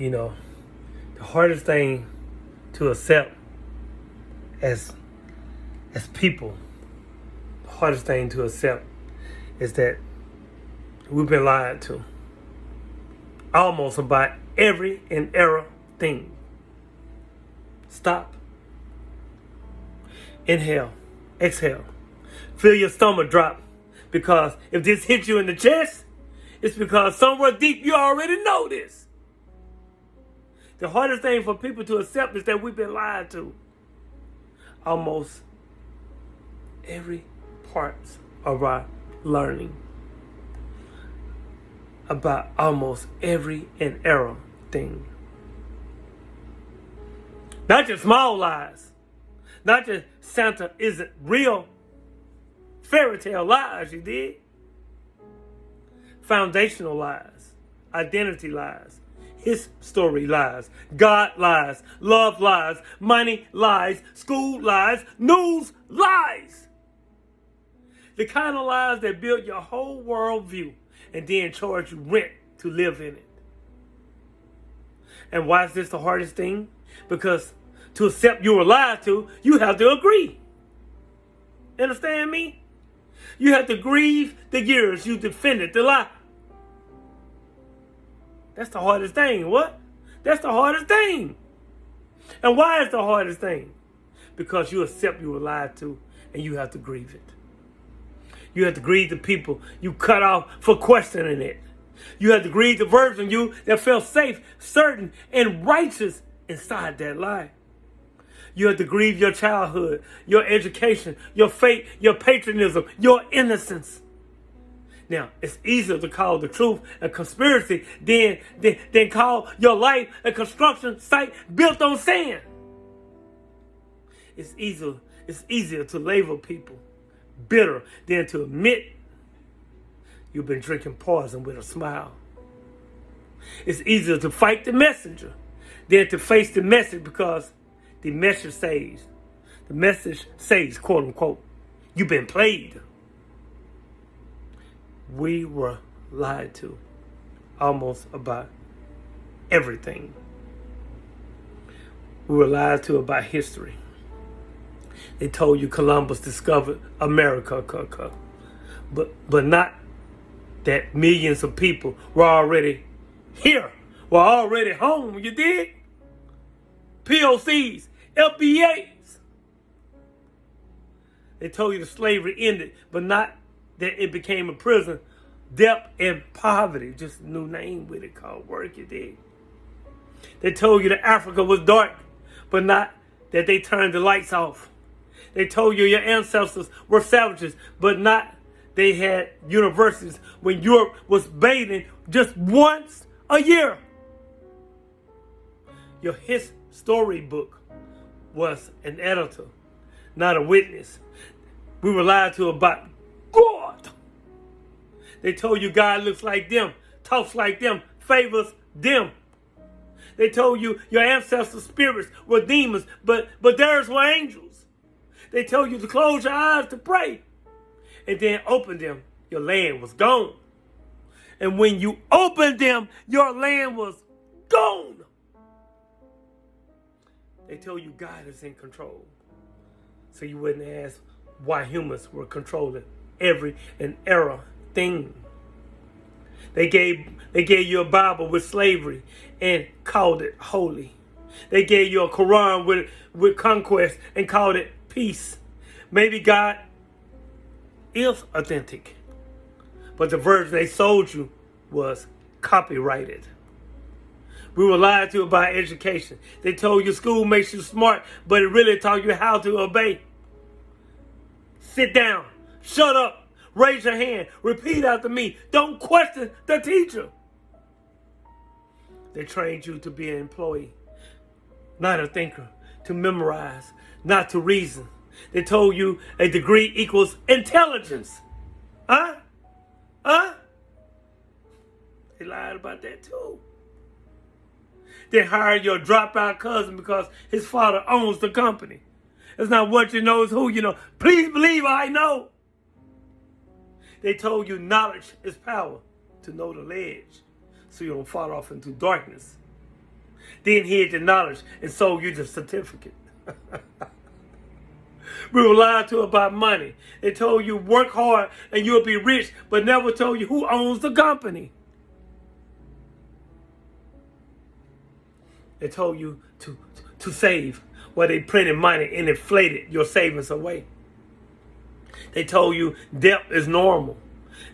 You know, the hardest thing to accept as people, the hardest thing to accept is that we've been lied to almost about every and every thing. Stop. Inhale. Exhale. Feel your stomach drop, because if this hits you in the chest, it's because somewhere deep you already know this. The hardest thing for people to accept is that we've been lied to. Almost every part of our learning. About almost every and every thing. Not just small lies. Not just Santa isn't real. Fairy tale lies, you did. Foundational lies. Identity lies. His story lies. God lies. Love lies. Money lies. School lies. News lies. The kind of lies that build your whole worldview and then charge you rent to live in it. And why is this the hardest thing? Because to accept you were lied to, you have to agree. Understand me? You have to grieve the years you defended the lie. That's the hardest thing. What? That's the hardest thing. And why is the hardest thing? Because you accept you were lied to and you have to grieve it. You have to grieve the people you cut off for questioning it. You have to grieve the version of you that felt safe, certain, and righteous inside that lie. You have to grieve your childhood, your education, your faith, your patriotism, your innocence. Now, it's easier to call the truth a conspiracy than call your life a construction site built on sand. It's easier to label people bitter than to admit you've been drinking poison with a smile. It's easier to fight the messenger than to face the message, because the message says, quote unquote, you've been played. We were lied to almost about everything. We were lied to about history. They told you Columbus discovered America, but not that millions of people were already here, were already home, you dig? POCs, FBAs. They told you the slavery ended, but not that it became a prison, debt, and poverty. Just a new name with it called work, you dig? They told you that Africa was dark, but not that they turned the lights off. They told you your ancestors were savages, but not they had universities when Europe was bathing just once a year. Your history book was an editor, not a witness. We were lied to about God. They told you God looks like them, talks like them, favors them. They told you your ancestors' spirits were demons, but theirs were angels. They told you to close your eyes to pray and then open them. Your land was gone. And when you opened them, your land was gone. They told you God is in control. So you wouldn't ask why humans were controlling every and every thing. They gave you a Bible with slavery and called it holy. They gave you a Quran with conquest and called it peace. Maybe God is authentic, but the version they sold you was copyrighted. We were lied to about education. They told you school makes you smart, but it really taught you how to obey. Sit down, shut up, raise your hand, repeat after me. Don't question the teacher. They trained you to be an employee, not a thinker, to memorize, not to reason. They told you a degree equals intelligence. Huh? They lied about that too. They hired your dropout cousin because his father owns the company. It's not what you know, it's who you know. Please believe I know. They told you knowledge is power, to know the ledge, so you don't fall off into darkness. then hid the knowledge and sold you the certificate. We were lied to about money. They told you work hard and you'll be rich, but never told you who owns the company. They told you to save, while they printed money and inflated your savings away. They told you debt is normal,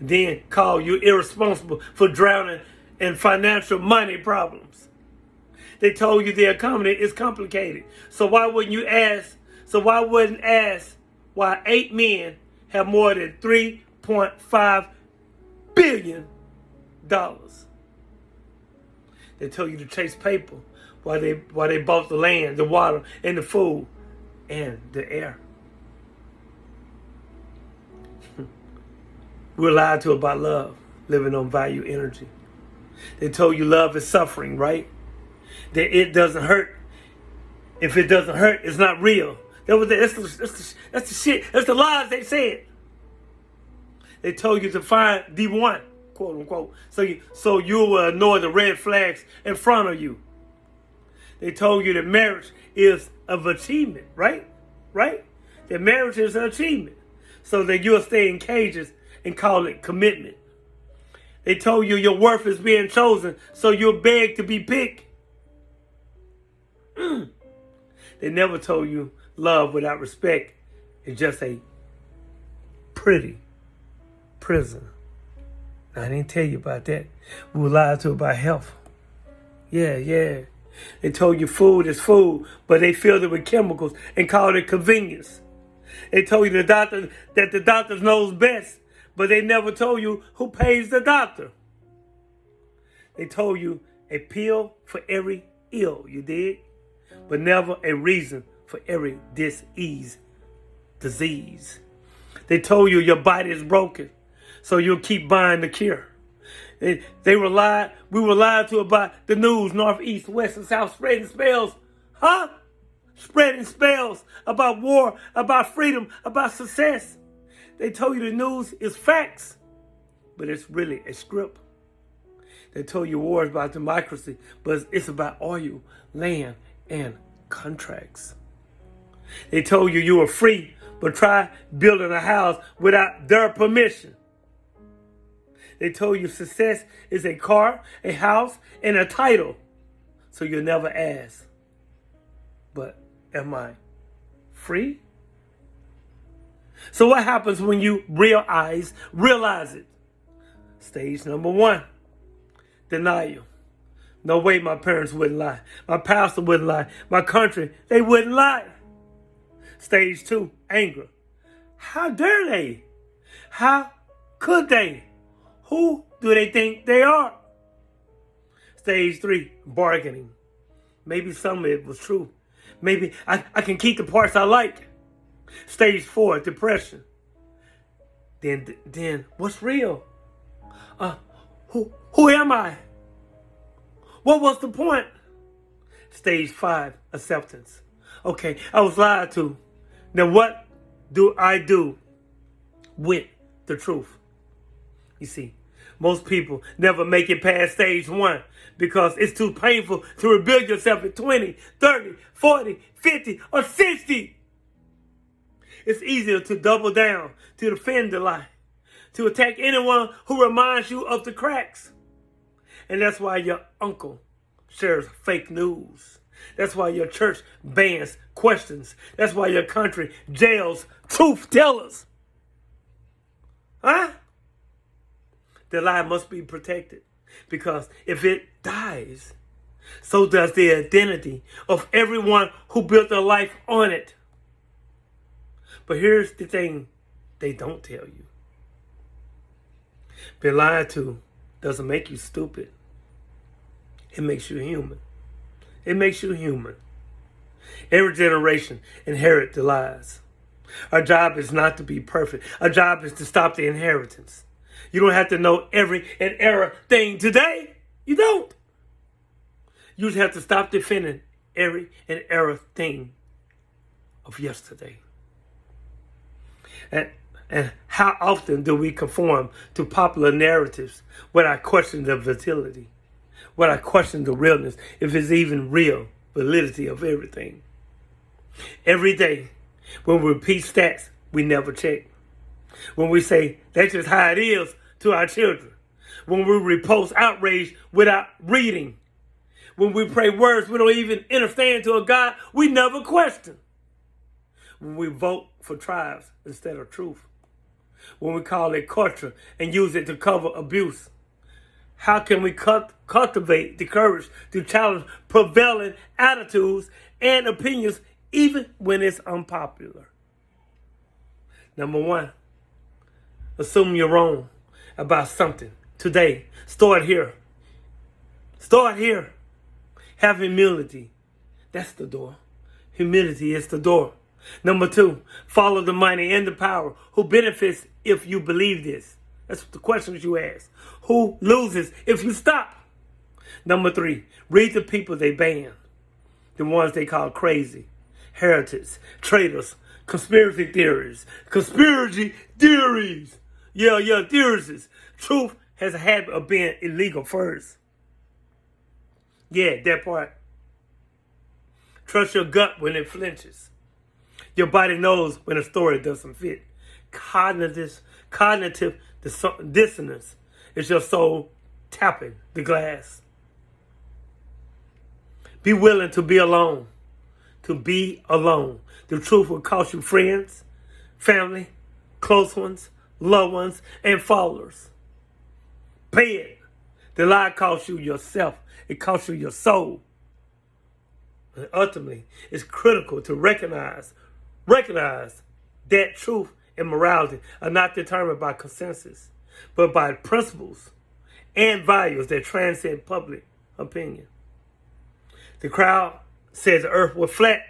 then called you irresponsible for drowning in financial money problems. They told you the economy is complicated. So why wouldn't ask why 8 men have more than $3.5 billion? They told you to chase paper while they bought the land, the water, and the food, and the air. We're lied to about love, living on value energy. They told you love is suffering, right? That it doesn't hurt. If it doesn't hurt, it's not real. That's the shit. That's the lies they said. They told you to find the one, quote unquote, so you will ignore the red flags in front of you. They told you that marriage is an achievement, right? Right? That marriage is an achievement, so that you'll stay in cages and call it commitment. They told you your worth is being chosen, so you'll beg to be picked. They never told you love without respect is just a pretty prison. I didn't tell you about that. We were lied to about health. Yeah. They told you food is food, but they filled it with chemicals and called it convenience. They told you that the doctor knows best, but they never told you who pays the doctor. They told you a pill for every ill, you did, but never a reason for every disease. They told you your body is broken, so you'll keep buying the cure. We were lied to about the news, north, east, west, and south, spreading spells. Huh? Spreading spells about war, about freedom, about success. They told you the news is facts, but it's really a script. They told you war is about democracy, but it's about oil, land, and contracts. They told you were free, but try building a house without their permission. They told you success is a car, a house, and a title, so you'll never ask, but am I free? So what happens when you realize it? Stage number 1, denial. No way my parents wouldn't lie. My pastor wouldn't lie. My country, they wouldn't lie. Stage 2, anger. How dare they? How could they? Who do they think they are? Stage 3, bargaining. Maybe some of it was true. Maybe I can keep the parts I like. Stage 4, depression. Then what's real? Who am I? What was the point? Stage 5, acceptance. Okay, I was lied to. Now what do I do with the truth? You see, most people never make it past stage 1 because it's too painful to rebuild yourself at 20, 30, 40, 50, or 60. It's easier to double down, to defend the lie, to attack anyone who reminds you of the cracks. And that's why your uncle shares fake news. That's why your church bans questions. That's why your country jails truth tellers. Huh? The lie must be protected, because if it dies, so does the identity of everyone who built their life on it. But here's the thing they don't tell you. Being lied to doesn't make you stupid. It makes you human. It makes you human. Every generation inherits the lies. Our job is not to be perfect. Our job is to stop the inheritance. You don't have to know every and error thing today. You don't. You just have to stop defending every and error thing of yesterday. And how often do we conform to popular narratives without questioning their validity? When I question the realness, if it's even real, validity of everything. Every day, when we repeat stats, we never check. When we say, that's just how it is to our children. When we repost outrage without reading. When we pray words we don't even understand to a God we never question. When we vote for tribes instead of truth. When we call it culture and use it to cover abuse. How can we cultivate the courage to challenge prevailing attitudes and opinions even when it's unpopular? Number one, assume you're wrong about something. Today, start here. Start here. Have humility. That's the door. Humility is the door. Number two, follow the money and the power. Who benefits if you believe this? That's the questions you ask. Who loses if you stop? Number three, read the people they ban. The ones they call crazy, heretics, traitors, conspiracy theories. Yeah, theories. Truth has a habit of being illegal first. Yeah, that part. Trust your gut when it flinches. Your body knows when a story doesn't fit. Cognitive dissonance is your soul tapping the glass. Be willing to be alone. To be alone. The truth will cost you friends, family, close ones, loved ones, and followers. Pay it. The lie costs you yourself. It costs you your soul. And ultimately, it's critical to recognize that truth and morality are not determined by consensus, but by principles and values that transcend public opinion. The crowd says the earth was flat.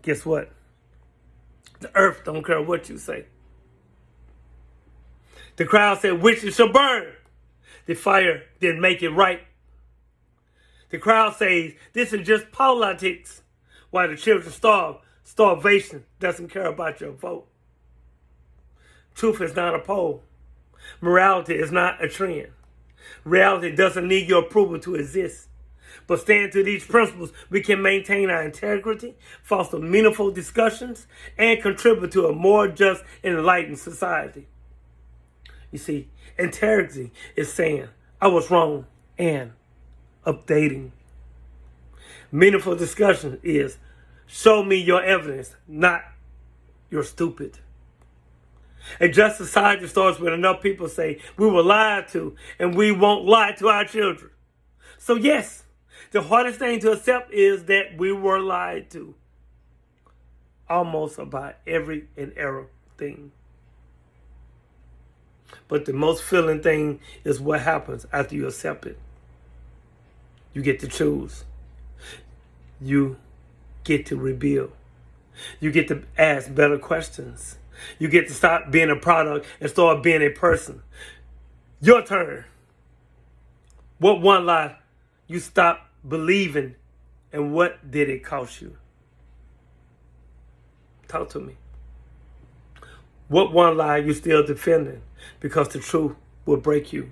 Guess what? The earth don't care what you say. The crowd said witches shall burn. The fire didn't make it right. The crowd says this is just politics, while the children starve. Starvation doesn't care about your vote. Truth is not a poll. Morality is not a trend. Reality doesn't need your approval to exist. But stand to these principles, we can maintain our integrity, foster meaningful discussions, and contribute to a more just and enlightened society. You see, integrity is saying, I was wrong, and updating. Meaningful discussion is, show me your evidence, not you're stupid. A just society starts when enough people say, we were lied to, and we won't lie to our children. So yes, the hardest thing to accept is that we were lied to. Almost about every and every thing. But the most filling thing is what happens after you accept it. You get to choose. You get to rebuild. You get to ask better questions. You get to stop being a product and start being a person. Your turn. What one lie you stopped believing, and what did it cost you? Talk to me. What one lie you still defending because the truth will break you?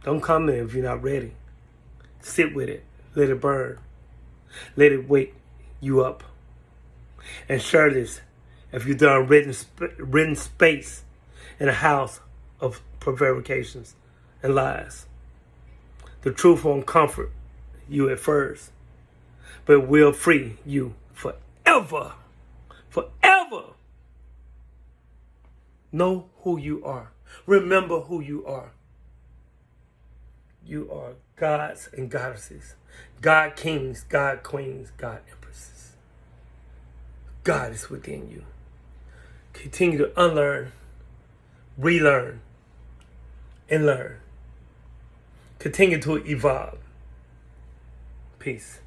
Don't come in if you're not ready. Sit with it. Let it burn. Let it wake you up. And share this if you've done written space in a house of prevarications and lies. The truth won't comfort you at first, but it will free you forever. Forever. Know who you are. Remember who you are. You are gods and goddesses. God kings, God queens, God empresses. God is within you. Continue to unlearn, relearn, and learn. Continue to evolve. Peace.